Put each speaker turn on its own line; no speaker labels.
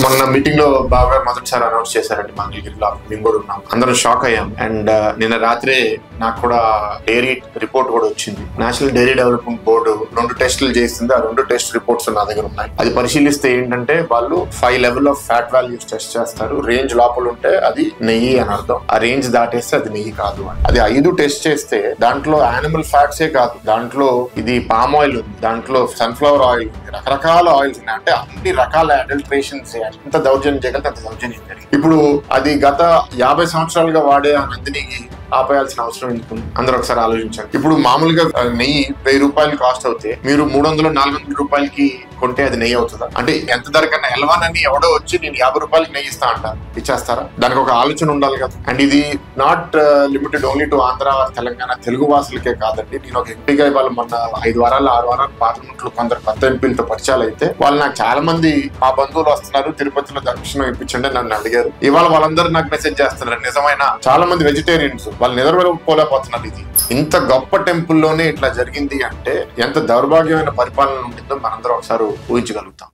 మొన్న మీటింగ్ లో బాగా మొదటిసారి అనౌన్స్ చేశారండి మంగళగిరిలో. మేము కూడా ఉన్నాం, అందరం షాక్ అయ్యాం. అండ్ నిన్న రాత్రే నాకు కూడా డైరీ రిపోర్ట్ కూడా వచ్చింది. నేషనల్ డైరీ డెవలప్మెంట్ బోర్డు 2 టెస్టులు చేసింది. ఆ 2 టెస్ట్ రిపోర్ట్స్ నా దగ్గర ఉన్నాయి. అది పరిశీలిస్తే ఏంటంటే వాళ్ళు 5 level of fat values test చేస్తారు. రేంజ్ లోపల ఉంటే అది నెయ్యి అని అర్థం, ఆ రేంజ్ దాటేస్తే అది నెయ్యి కాదు అని. అది 5 టెస్ట్ చేస్తే దాంట్లో యానిమల్ ఫ్యాట్సే కాదు, దాంట్లో ఇది పామ్ ఆయిల్ ఉంది, దాంట్లో సన్ఫ్లవర్ ఆయిల్ ఉంది, రకరకాల ఆయిల్స్ ఉన్నాయి. అంటే అన్ని రకాల అడల్ట్రేషన్స్ ఎంత దౌర్జన్యం చేయగలిగితే అంత దౌర్జన్యం జరిగింది. ఇప్పుడు అది గత 50 సంవత్సరాలుగా వాడే ఆ నందినికి ఆపేయాల్సిన అవసరం ఎందుకు? అందరూ ఒకసారి ఆలోచించండి. ఇప్పుడు మామూలుగా నెయ్యి 1000 రూపాయలు కాస్ట్ అవుతే మీరు 300-400 రూపాయలకి కొంటే అది నెయ్యి అవుతుందా? అంటే ఎంత ధర కన్నా ఎలవానని ఎవడో వచ్చి నేను 50 రూపాయలకి నెయ్యి ఇస్తా అంటారు, ఇచ్చేస్తారా? దానికి ఒక ఆలోచన ఉండాలి కదా. అండ్ ఇది not limited only to Andhra Telangana Telugu వాసులకే కాదండి. నేను ఒక ఎంపీగా ఇవాళ మొన్న 5 వారాలు 6 వారాలు పార్లమెంట్ లో కొందరు కొత్త ఎంపీలతో పరిచయాలు అయితే వాళ్ళు నాకు చాలా మంది మా బంధువులు వస్తున్నారు, తిరుపతిలో దర్శనం ఇప్పించండి నన్ను అడిగారు. ఇవాళ వాళ్ళందరూ నాకు మెసేజ్ చేస్తున్నారు. నిజమైన చాలా మంది వెజిటేరియన్స్ వాళ్ళు నిద్రపోలేకపోతున్నారు. ఇది ఇంత గొప్ప టెంపుల్లోనే ఇట్లా జరిగింది అంటే ఎంత దౌర్భాగ్యమైన పరిపాలన ఉంటుందో మనందరం ఒకసారి ఊహించగలుగుతాం.